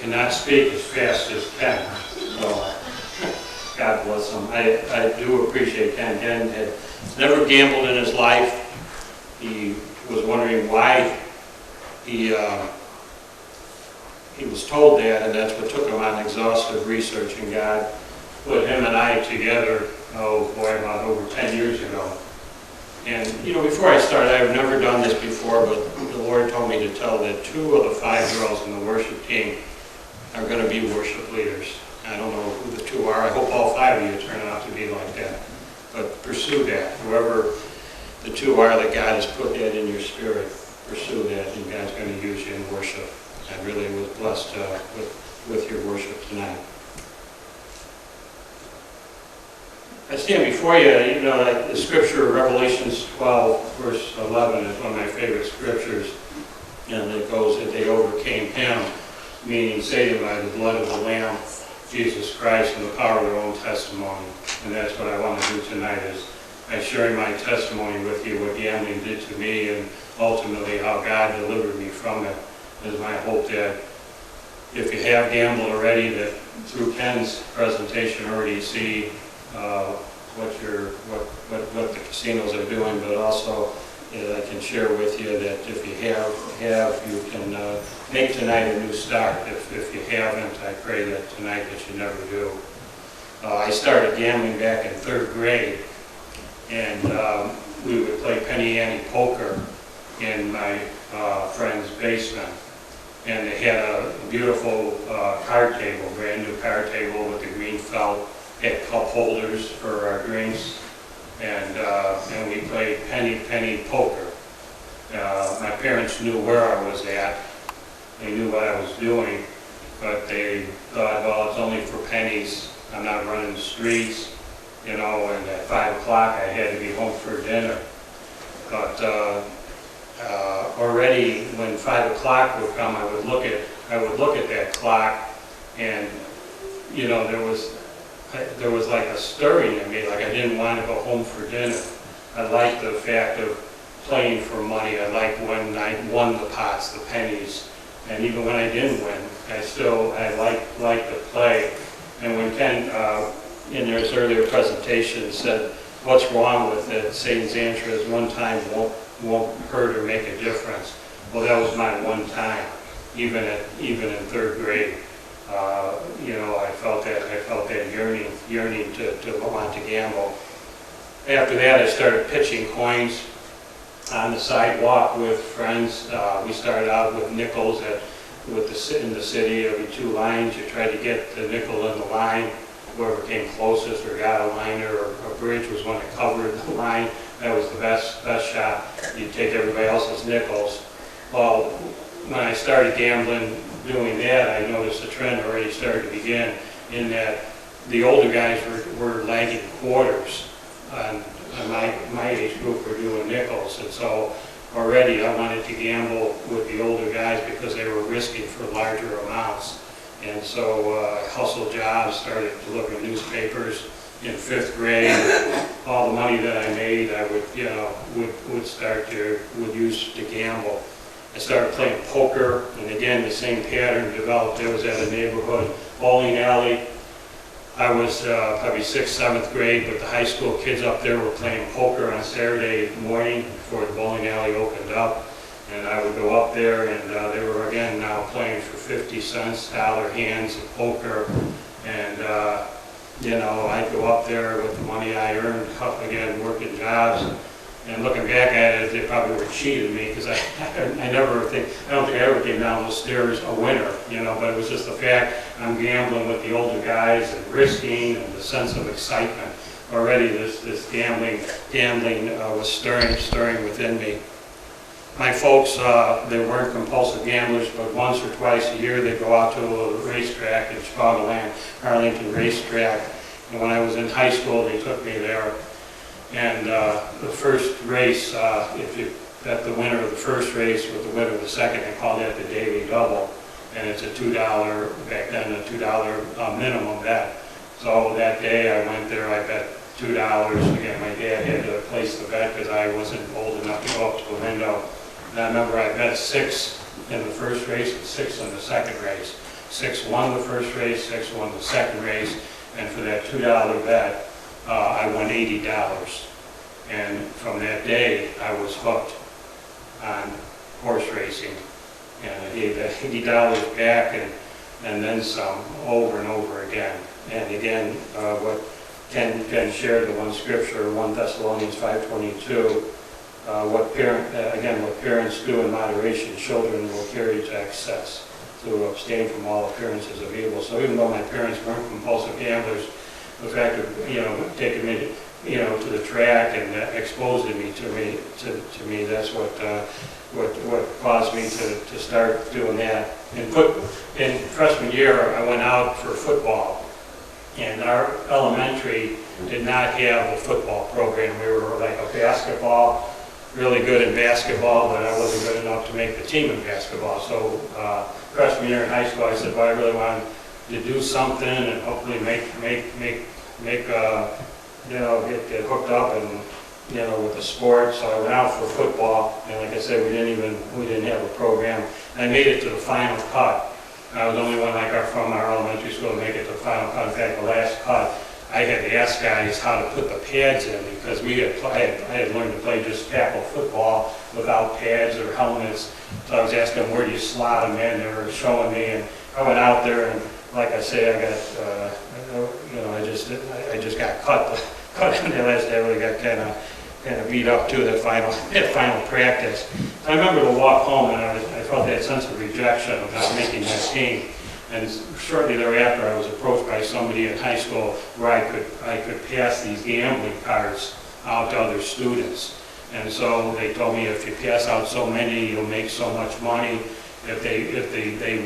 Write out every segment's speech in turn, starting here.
cannot speak as fast as Ken. So, God bless him. I do appreciate Ken. Ken had never gambled in his life. He was wondering why he was told that, and that's what took him on exhaustive research, and God put him and I together, oh boy, about over 10 years ago. And, you know, before I started, I've never done this before, but the Lord told me to tell that 2 of the 5 girls in the worship team are going to be worship leaders. I don't know who the 2 are. I hope all 5 of you turn out to be like that. But pursue that. Whoever the 2 are that God has put that in your spirit, pursue that, and God's going to use you in worship. I really was blessed with your worship tonight. I stand before you, you know, like the scripture, Revelations 12, verse 11 is one of my favorite scriptures. And it goes that they overcame him, meaning Satan, by the blood of the Lamb, Jesus Christ, and the power of their own testimony. And that's what I want to do tonight, is by sharing my testimony with you, what gambling did to me, and ultimately how God delivered me from it. Is my hope that if you have gambled already, that through Ken's presentation already see what the casinos are doing, but also I can share with you that if you have you can make tonight a new start. If you haven't, I pray that tonight that you never do. I started gambling back in 3rd grade, and we would play penny ante poker in my friend's basement. And they had a beautiful card table, brand new card table with the green felt, had cup holders for our drinks, and we played penny poker. My parents knew where I was at. They knew what I was doing, but they thought, well, it's only for pennies. I'm not running the streets, you know, and at 5 o'clock I had to be home for dinner. But already when 5 o'clock would come, I would look at that clock, and you know, there was like a stirring in me, like I didn't want to go home for dinner. I liked the fact of playing for money. I liked when I won the pots, the pennies, and even when I didn't win, I liked to play. And when Ken in his earlier presentation said, "What's wrong with it?" Satan's answer is, "One time won't hurt or make a difference." Well, that was my one time, even in 3rd grade. You know, I felt that yearning to want to gamble. After that, I started pitching coins on the sidewalk with friends. We started out with nickels in the city. Every 2 lines, you tried to get the nickel in the line. Whoever came closest or got a liner or a bridge was one that covered the line. That was the best shot. You'd take everybody else's nickels. Well, when I started gambling, doing that, I noticed a trend already started to begin, in that the older guys were lagging quarters, and my age group were doing nickels, and so already I wanted to gamble with the older guys because they were risking for larger amounts. And so I hustled jobs, started delivering newspapers in 5th grade. All the money that I made, I would use to gamble. I started playing poker, and again the same pattern developed. It was at a neighborhood bowling alley. I was probably 6th, 7th grade, but the high school kids up there were playing poker on Saturday morning before the bowling alley opened up. And I would go up there, and they were again now playing for 50 cents, dollar hands of poker. And you know, I'd go up there with the money I earned, again working jobs. And looking back at it, they probably were cheating me, because I don't think I ever came down those stairs a winner, you know. But it was just the fact I'm gambling with the older guys and risking, and the sense of excitement. Already this gambling was stirring within me. My folks, they weren't compulsive gamblers, but once or twice a year they'd go out to a racetrack in Chicagoland, Arlington Racetrack. And when I was in high school, they took me there. And the first race, if you bet the winner of the first race with the winner of the second, they called that the daily double. And it's a $2, back then, a $2 minimum bet. So that day I went there, I bet $2. Again, my dad had to place the bet because I wasn't old enough to go up to the window. And I remember I bet 6 in the first race and 6 in the second race. 6 won the first race, 6 won the second race, and for that $2 bet, I won $80. And from that day, I was hooked on horse racing. And I gave that $80 back and then some, over and over again. And again, what Ken shared, the one scripture, 1 Thessalonians 5:22, what parents do in moderation, children will carry to excess, to abstain from all appearances of evil. So even though my parents weren't compulsive gamblers, the fact of taking me to the track and exposing me to me, that's what caused me to start doing that. In freshman year, I went out for football, and our elementary did not have a football program. We were like a basketball, really good in basketball, but I wasn't good enough to make the team in basketball. So freshman year in high school, I said, well, I really wanted to do something and hopefully get hooked up and with the sport. So I went out for football, and like I said, we didn't have a program. And I made it to the final cut. I was the only one from our elementary school to make it to the final cut. In fact, the last cut, I had to ask guys how to put the pads in, because I had learned to play just tackle football without pads or helmets. So I was asking them, where do you slot them in? They were showing me, and I went out there, and like I say, I just got cut in the last day. I really got kind of beat up too that final practice. I remember the walk home, and I felt that sense of rejection about making that team. And shortly thereafter, I was approached by somebody in high school where I could pass these gambling cards out to other students. And so they told me, if you pass out so many, you'll make so much money. If they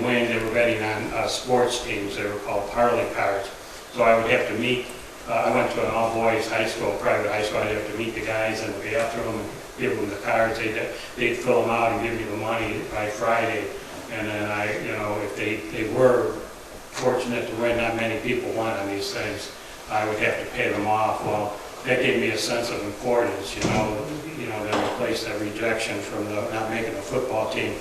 win, they were betting on sports teams. They were called parlay cards. So I would have to meet. I went to an all-boys high school, private high school. I'd have to meet the guys in the bathroom and give them the cards. They'd fill them out and give me the money by Friday. And then if they were fortunate to win, not many people won on these things, I would have to pay them off. Well, that gave me a sense of importance, that replaced that rejection from not making a football team.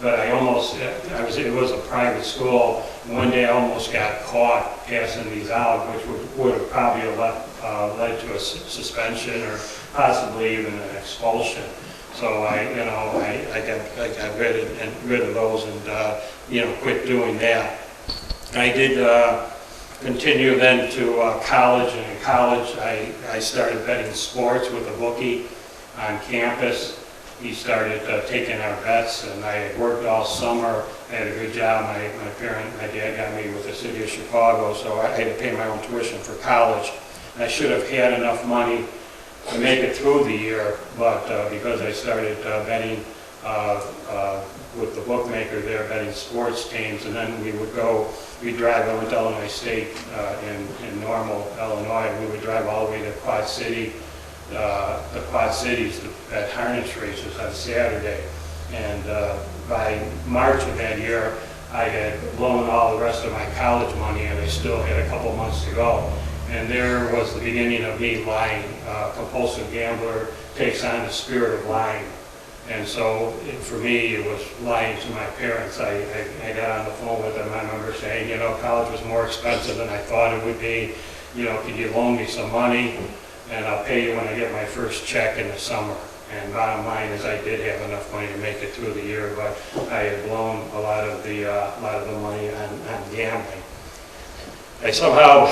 But it was a private school. One day I almost got caught passing these out, which would have probably led to a suspension or possibly even an expulsion. So I got rid of those and quit doing that. I did continue then to college, and in college I started betting sports with a bookie on campus. He started taking our bets, and I had worked all summer. I had a good job. My dad got me with the city of Chicago, so I had to pay my own tuition for college. I should have had enough money to make it through the year, but because I started betting with the bookmaker there, betting sports teams, and then we'd drive. I went to Illinois State in Normal, Illinois, and we would drive all the way to Quad City, the Quad Cities at harness races on Saturday. And by March of that year, I had blown all the rest of my college money, and I still had a couple months to go. And there was the beginning of me lying. Compulsive gambler takes on the spirit of lying. And so for me, it was lying to my parents. I got on the phone with them. I remember saying, college was more expensive than I thought it would be. Could you loan me some money? And I'll pay you when I get my first check in the summer. And bottom line is, I did have enough money to make it through the year, but I had blown a lot of the money on gambling. I somehow,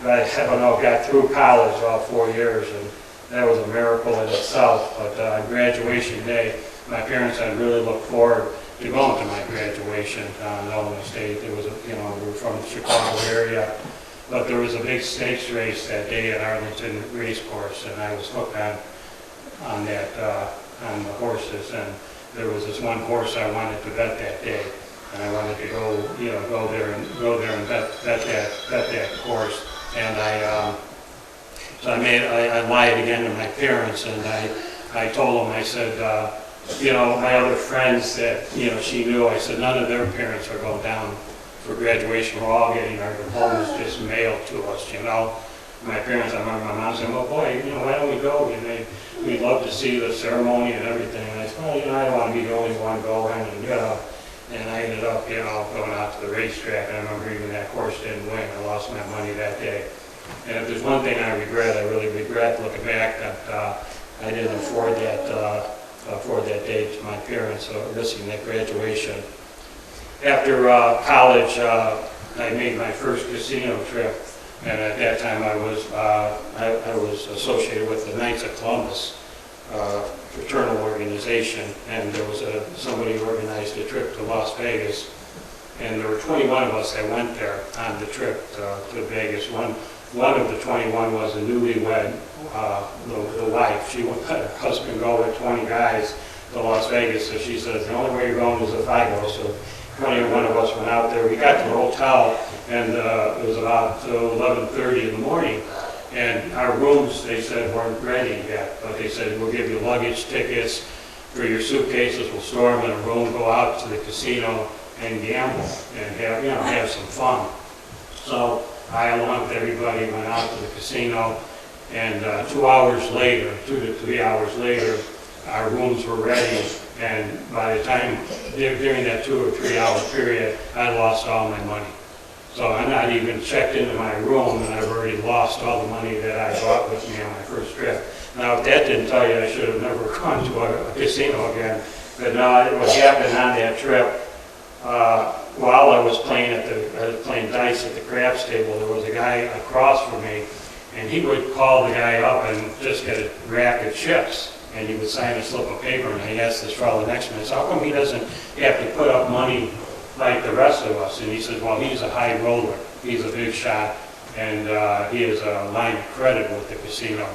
got through college all 4 years, and that was a miracle in itself. But on graduation day, my parents had really looked forward to going to my graduation in Illinois State. It was, we were from the Chicago area. But there was a big stakes race that day at Arlington Race Course, and I was hooked on the horses. And there was this one horse I wanted to bet that day, and I wanted to go there and bet that horse. And I lied again to my parents, and I told them, I said, my other friends that she knew, I said, none of their parents are going down for graduation. We're all getting our diplomas just mailed to us. My parents, I remember my mom saying, well, boy, why don't we go? We'd love to see the ceremony and everything. And I said, well, I don't want to be the only one going. And And I ended up, going out to the racetrack, and I remember even that course didn't win. I lost my money that day. And if there's one thing I really regret looking back that I didn't afford that day to my parents, missing that graduation. After college, I made my first casino trip, and at that time I was associated with the Knights of Columbus fraternal organization, and there was somebody organized a trip to Las Vegas, and there were 21 of us that went there on the trip to Vegas. One of the 21 was a newlywed, the wife. She let her husband go with 20 guys to Las Vegas, so she says, the only way you're going is if I go. So 21 of us went out there. We got to the hotel, and it was about 11:30 in the morning. And our rooms, they said, weren't ready yet. But they said, we'll give you luggage tickets for your suitcases. We'll store them in a room, go out to the casino and gamble and have some fun. So I, along with everybody, went out to the casino. And 2 hours later, 2 to 3 hours later, our rooms were ready. And by the time, during that 2 or 3 hour period, I lost all my money. So I'm not even checked into my room, and I've already lost all the money that I brought with me on my first trip. Now, if that didn't tell you, I should have never gone to a casino again. But no, what happened on that trip, while I was playing dice at the craps table, there was a guy across from me, and he would call the guy up and just get a rack of chips, and he would sign a slip of paper, and I asked this fellow next to me, how come he doesn't have to put up money like the rest of us? And he says, well, he's a high roller, he's a big shot, and he has a line of credit with the casino.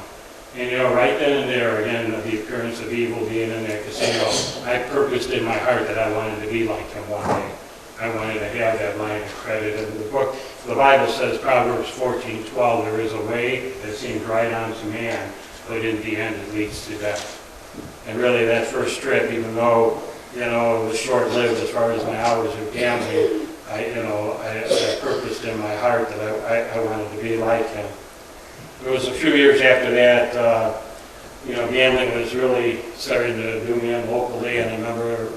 And right then and there, again, the appearance of evil being in that casino, I purposed in my heart that I wanted to be like him one day. I wanted to have that line of credit. And the Bible says, Proverbs 14:12, there is a way that seems right unto man, but in the end it leads to death. And really that first trip, even though it was short-lived as far as my hours of gambling, I purposed in my heart that I wanted to be like him. It was a few years after that, gambling was really starting to do me in locally, and I remember,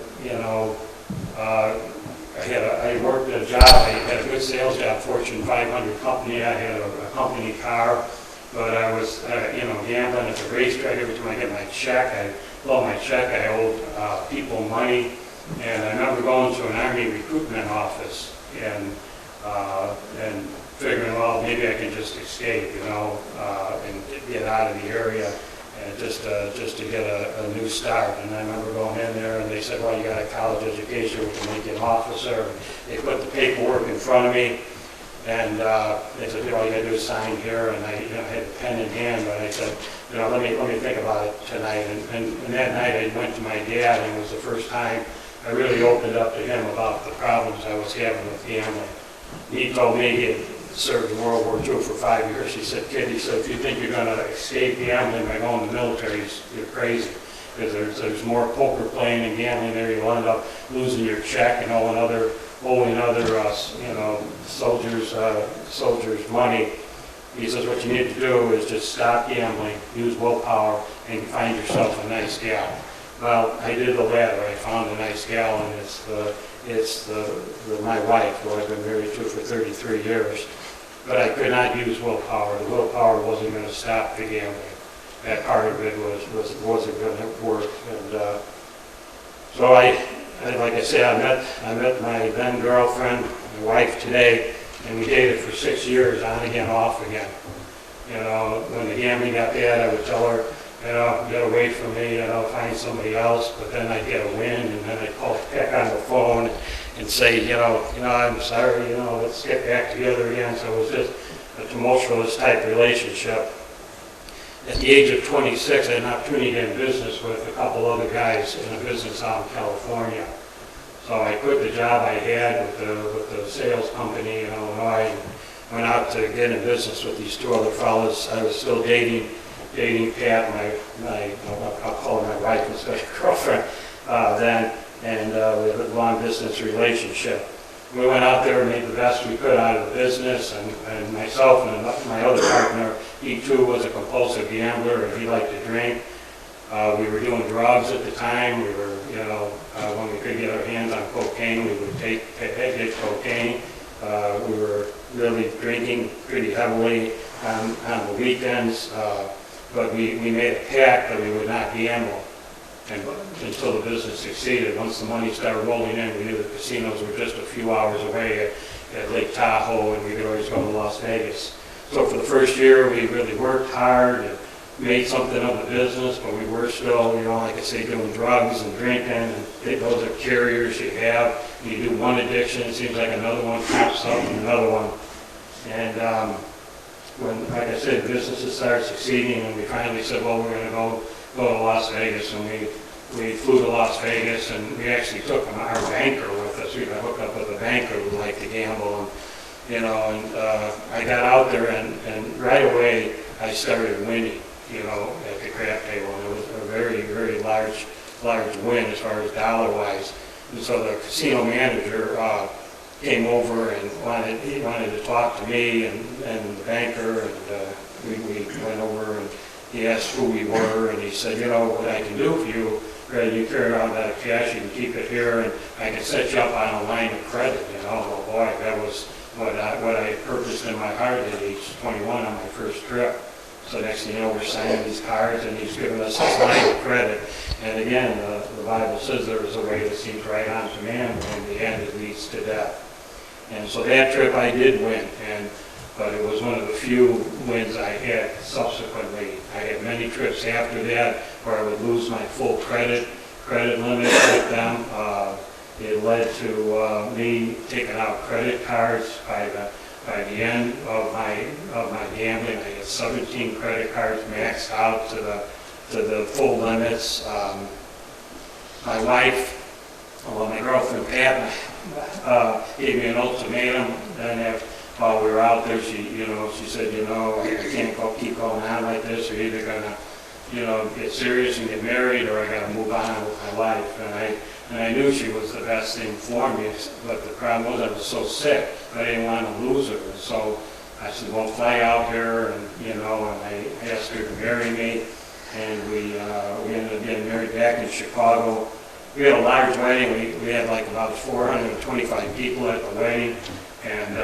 I worked at a job, I had a good sales job, Fortune 500 company, I had a company car, but I was, gambling at the racetrack. Every time I get my check, I owed people money, and I remember going to an Army recruitment office and figuring, well, maybe I can just escape, and get out of the area, and just to get a new start. And I remember going in there, and they said, well, you got a college education, we can make you an officer. And they put the paperwork in front of me, and they said, all you got to do is sign here. And I had a pen in hand, but I said, let me think about it tonight. And that night I went to my dad, and it was the first time I really opened up to him about the problems I was having with gambling. He told me he had served in World War II for 5 years. He said, kid, if you think you're going to escape gambling by going to the military, you're crazy. Because there's more poker playing and gambling there. You'll end up losing your check and owing other soldiers money. He says, what you need to do is just stop gambling, use willpower, and find yourself a nice gal. Well, I did the latter. I found a nice gal, and it's my wife, who I've been married to for 33 years. But I could not use willpower. The willpower wasn't going to stop the gambling. That part of it wasn't going to work. And so like I said, I met my then girlfriend, my wife today, and we dated for 6 years, on again, off again. When the gambling got bad, I would tell her, get away from me, find somebody else. But then I'd get a win, and then I'd call back on the phone and say, I'm sorry, let's get back together again. So it was just a tumultuous type relationship. At the age of 26, I had an opportunity to get in business with a couple other guys in a business out in California. So I quit the job I had with the sales company in Illinois, and went out to get in business with these two other fellas. I was still dating Pat, I'll call her my wife instead of girlfriend then, and we had a long distance relationship. We went out there and made the best we could out of the business, and myself and my other partner, he too was a compulsive gambler, and he liked to drink. We were doing drugs at the time. We were, when we could get our hands on cocaine, we would get cocaine. We were really drinking pretty heavily on the weekends, but we made a pact that we would not gamble until the business succeeded. Once the money started rolling in, we knew the casinos were just a few hours away at Lake Tahoe, and we could always go to Las Vegas. So for the first year, we really worked hard and made something of the business, but we were still, like I say, doing drugs and drinking, and those are carriers you have. You do one addiction, it seems like another one pops up and another one. And when, like I said, businesses started succeeding, and we finally said, well, we're going to go to Las Vegas, and we flew to Las Vegas, and we actually took our banker with us. We got hooked up with a banker who liked to gamble, and I got out there, and right away I started winning, at the crap table, and it was a very, very large win as far as dollar-wise. And so the casino manager came over and he wanted to talk to me and the banker, and we went over, and he asked who we were, and he said, what I can do for you, rather you carry around that cash, you can keep it here, and I can set you up on a line of credit. Well, boy, that was what I purposed in my heart at age 21 on my first trip. So next thing you know, we're signing these cards, and he's giving us this line of credit. And again, the Bible says there is a way that seems right unto man, but in the end it leads to death. And so that trip I did win, but it was one of the few wins I had subsequently. I had many trips after that where I would lose my full credit limit with them. It led to me taking out credit cards by the end of my gambling. I had 17 credit cards maxed out to the full limits. My wife, my girlfriend Pat, gave me an ultimatum, and while we were out there, she said, I can't keep going on like this. You're either gonna, get serious and get married, or I gotta move on with my life. And I knew she was the best thing for me, but the problem was I was so sick, I didn't want to lose her. And so I said, well, fly out here, and and I asked her to marry me, and we ended up getting married back in Chicago. We had a large wedding. We had like about 425 people at the wedding, and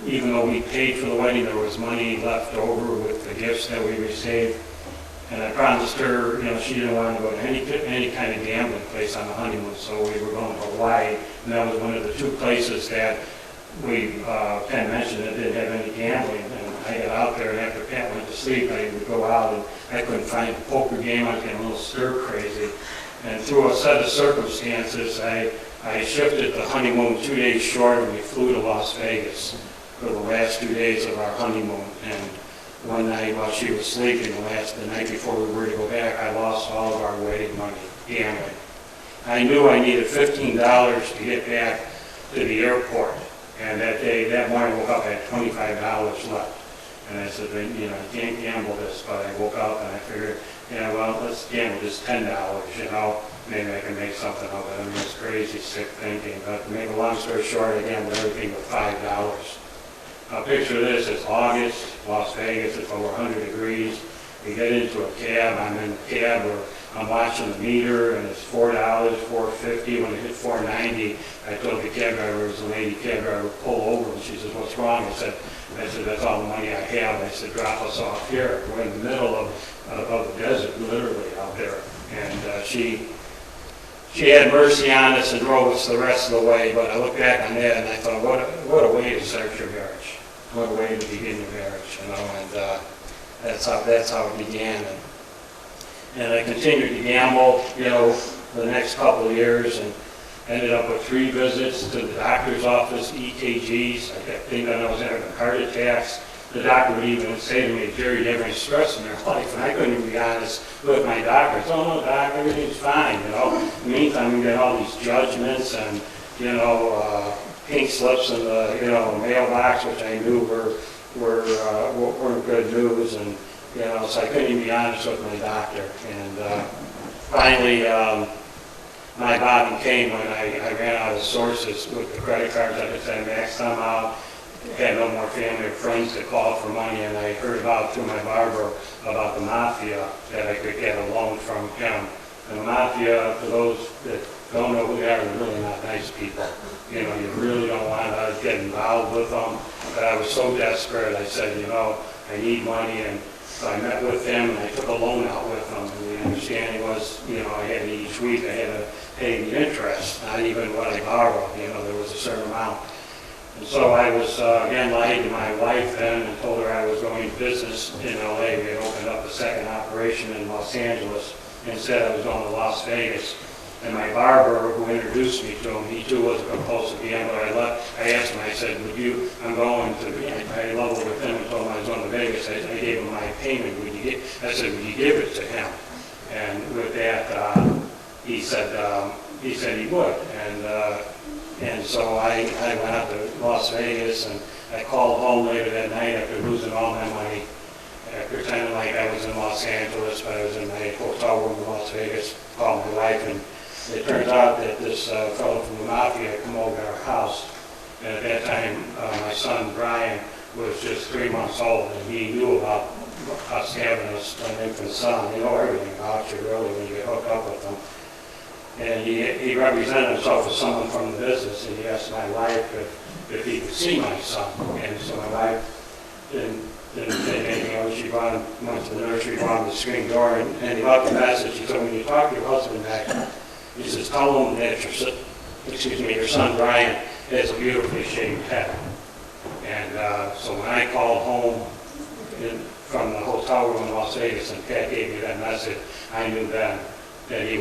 even though we paid for the wedding, there was money left over with the gifts that we received. And I promised her, she didn't want to go to any kind of gambling place on the honeymoon, so we were going to Hawaii, and that was one of the two places that Penn mentioned that didn't have any gambling. And I got out there, and after Pat went to sleep, I would go out, and I couldn't find a poker game. I was getting a little stir crazy. And through a set of circumstances, I shifted the honeymoon 2 days short, and we flew to Las Vegas for the last 2 days of our honeymoon. And one night while she was sleeping, the night before we were to go back, I lost all of our wedding money gambling. I knew I needed $15 to get back to the airport, and that morning I woke up, I had $25 left. And I said, you can't gamble this, but I woke up and I figured, let's gamble just $10, maybe I can make something of it. I mean, it's crazy, sick thinking, but to make a long story short, I gambled everything but $5. Now picture this, it's August, Las Vegas, it's over 100 degrees. We get into a cab, I'm in the cab where I'm watching the meter, and it's $4, $4.50. When it hit $4.90, I told the cab driver, it was a lady cab driver, pull over, and she says, what's wrong? I said, that's all the money I have. I said, drop us off here. We're in the middle of the desert, literally out there. And she had mercy on us and drove us the rest of the way. But I look back on that and I thought, what a way to start your marriage. What a way to begin your marriage, And that's how it began. And I continued to gamble, the next couple of years, and ended up with 3 visits to the doctor's office, EKGs. I kept thinking I was having heart attacks. The doctor would even say to me, Jerry, do you have any stress in your life? And I couldn't even be honest with my doctor. I said, oh, no, doc, everything's fine, In the meantime, we get all these judgments and, pink slips in the, mailbox, which I knew weren't good news. And, so I couldn't even be honest with my doctor. And finally, my bottom came when I ran out of sources with the credit cards. Like I said, I maxed them out. had no more family or friends to call for money, and I heard about through my barber about the mafia, that I could get a loan from him. And the mafia, for those that don't know who they are, they're really not nice people. You know, you really don't want to get involved with them. But I was so desperate, I said, you know, I need money, and so I met with them, and I took a loan out with them. And the understanding was, you know, I had to, each week I had to pay the interest, not even what I borrowed. You know, there was a certain amount. And so I was, again, lied to my wife then and told her I was going to business in LA. We had opened up a second operation in Los Angeles. Instead, I was going to Las Vegas. And my barber, who introduced me to him, he too was a compulsive gambler. I asked him, I said, I'm going to, I leveled with him and told him I was going to Vegas. I gave him my payment. I said, would you give it to him? And with that, he said he would. And so I went out to Las Vegas, and I called home later that night after losing all my money, pretending like I was in Los Angeles, but I was in my hotel room in Las Vegas, called my wife, and it turns out that this fellow from the mafia had come over to our house. And at that time, my son Brian was just 3 months old, and he knew about us having an infant son. They know everything about you, really, when you get hooked up with them. And he represented himself as someone from the business, and he asked my wife if he could see my son. And so my wife didn't say anything else. She went to the nursery, brought him to the screen door, and he left a message. He said, when you talk to your husband back, he says, tell him that your son Brian has a beautifully shaved head. And so when I called home from the hotel room in Las Vegas, and Pat gave me that message, I knew then that he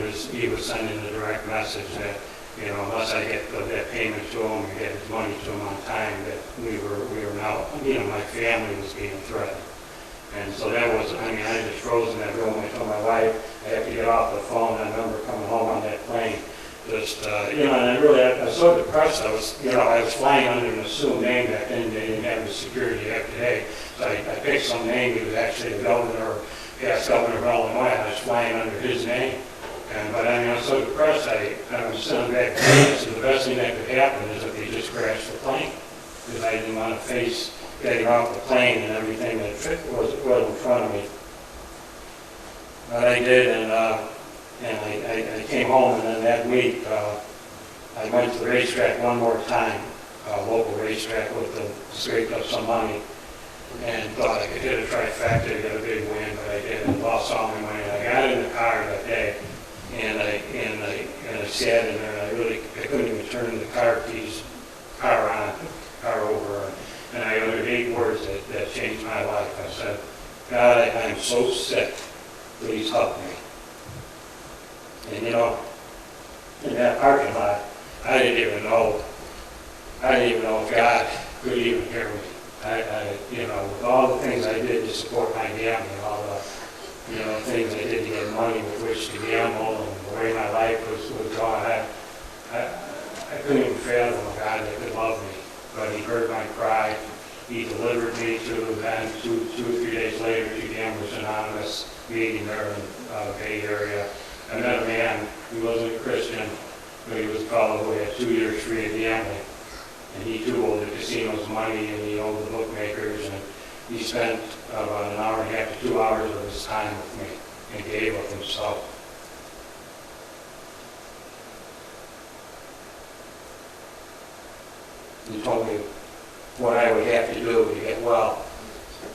was sending a direct message that, you know, unless I get that payment to him or get his money to him on time, that we were now, you know, my family was being threatened. And so that was, I mean, I just froze in that room. I told my wife I have to get off the phone. I remember coming home on that plane, just, you know, and I was so depressed. I was flying under an assumed name back then. They didn't have the security you have today. So I picked some name. He was actually the governor, or past governor of Illinois. I was flying under his name. But I mean, I was so depressed, I was sitting back there, so the best thing that could happen is if they just crashed the plane. Because I didn't want to face getting off the plane and everything that was in front of me. But I did, and I came home, and then that week, I went to the racetrack one more time, a local racetrack, scraped up some money, and thought I could hit a trifecta to get a big win, but I didn't. Lost all my money. I got in the car that day, and I sat in there, and I couldn't even turn the car over, and I uttered 8 words that changed my life. I said, God, I am so sick, please help me. And you know, in that parking lot, I didn't even know if God could even hear me. You know, with all the things I did to support my gambling, all the, you know, things I did to get money with which to gamble, and the way my life was going, I couldn't even fathom a God that could love me. But he heard my cry. He delivered me to then 2 or 3 days later to Gamblers Anonymous meeting there in the Bay Area. I met a man, he wasn't a Christian, but he was a fellow who had 2 years free of gambling. And he too owed the casinos money, and he owed the bookmakers, and he spent about an hour and a half to 2 hours of his time with me and gave of himself. He told me what I would have to do to get well.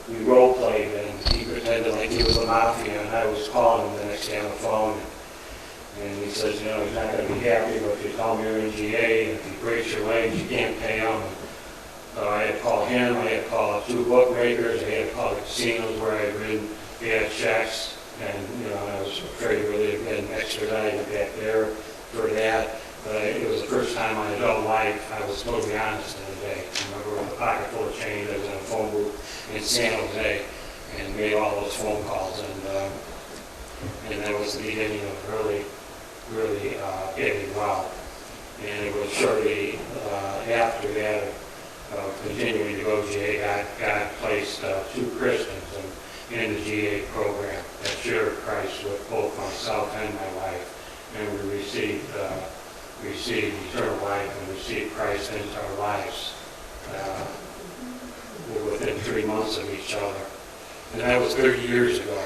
We role played, and he pretended like he was a mafia, and I was calling him the next day on the phone. And he says, you know, he's not going to be happy, but if you tell him you're in GA, and if he breaks your legs, you can't pay him. So I had to call him, I had to call 2 bookmakers, I had to call the casinos where I had ridden, they had checks, and, you know, I was afraid really of getting extradited back there for that. But it was the first time in my adult life I was totally honest in the day. I remember with a pocket full of change, I was in a phone booth in San Jose and made all those phone calls. And that was the beginning of really getting well. And it was shortly after that, continuing to go GA, God placed 2 Christians in the GA program that shared Christ with both myself and my wife. And we received eternal life and received Christ into our lives. were within 3 months of each other. And that was 30 years ago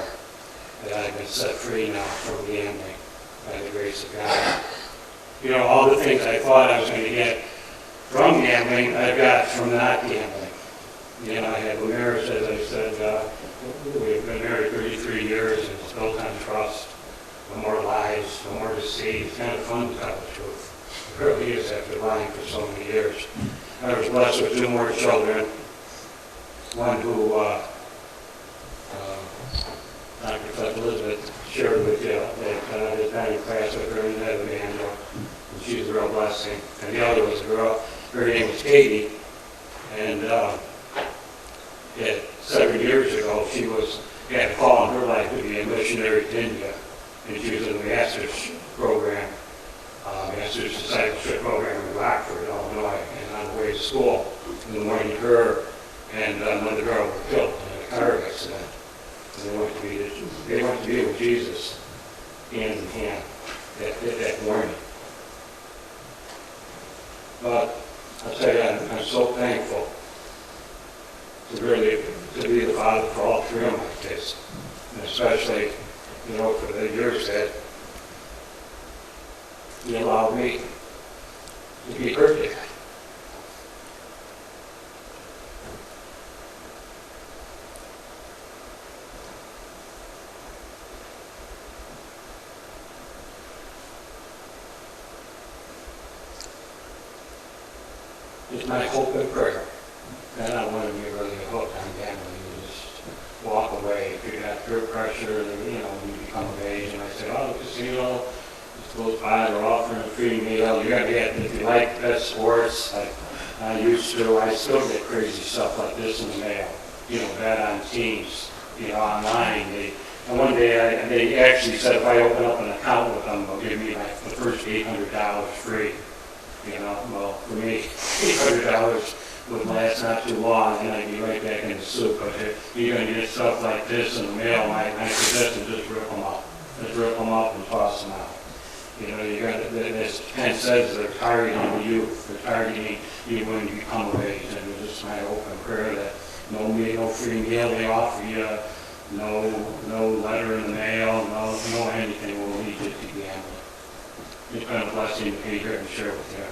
that I've been set free now from gambling by the grace of God. You know, all the things I thought I was going to get from gambling, I got from not gambling. You know, I had a marriage, as I said, we've been married 33 years, and it's built on trust. No more lies, no more deceit. It's kind of fun to tell the truth. It really is after lying for so many years. I was blessed with 2 more children. One who Dr. Elizabeth shared with you that has been in class with her and had Angela, and she was a real blessing. And the other was a girl, her name was Katie, and 7 years ago she had a call in her life to be a missionary to India, and she was in the master's program, master's discipleship program in Rockford, Illinois, and on the way to school in the morning, her and another girl were killed in a car accident. And they went to be with Jesus hand in hand that morning. But I'll tell you, I'm so thankful to be the father for all 3 of my kids, and especially, you know, for the years that He allowed me to be her dad. It's my hope and prayer that I want to be really hooked on gambling. You just walk away. If you got peer pressure, then, you know, when you become of age, and I say, oh, the casino, just close by, they're offering a free meal. You got to get, if you like bet sports, like I used to, I still get crazy stuff like this in the mail. You know, bet on teams, you know, online. And one day they actually said if I open up an account with them, they'll give me like the first $800 free. You know, well, for me, $800 would last not too long, and I'd be right back in the soup. But if you're going to get stuff like this in the mail, my suggestion is just rip them up. Just rip them up and toss them out. You know, you got, as Ken says, they're targeting the youth. They're targeting you when you become of age. And it's just my open prayer that no free meal they offer you, no letter in the mail, no anything will lead you to gambling. It's been a blessing to be here and share with you.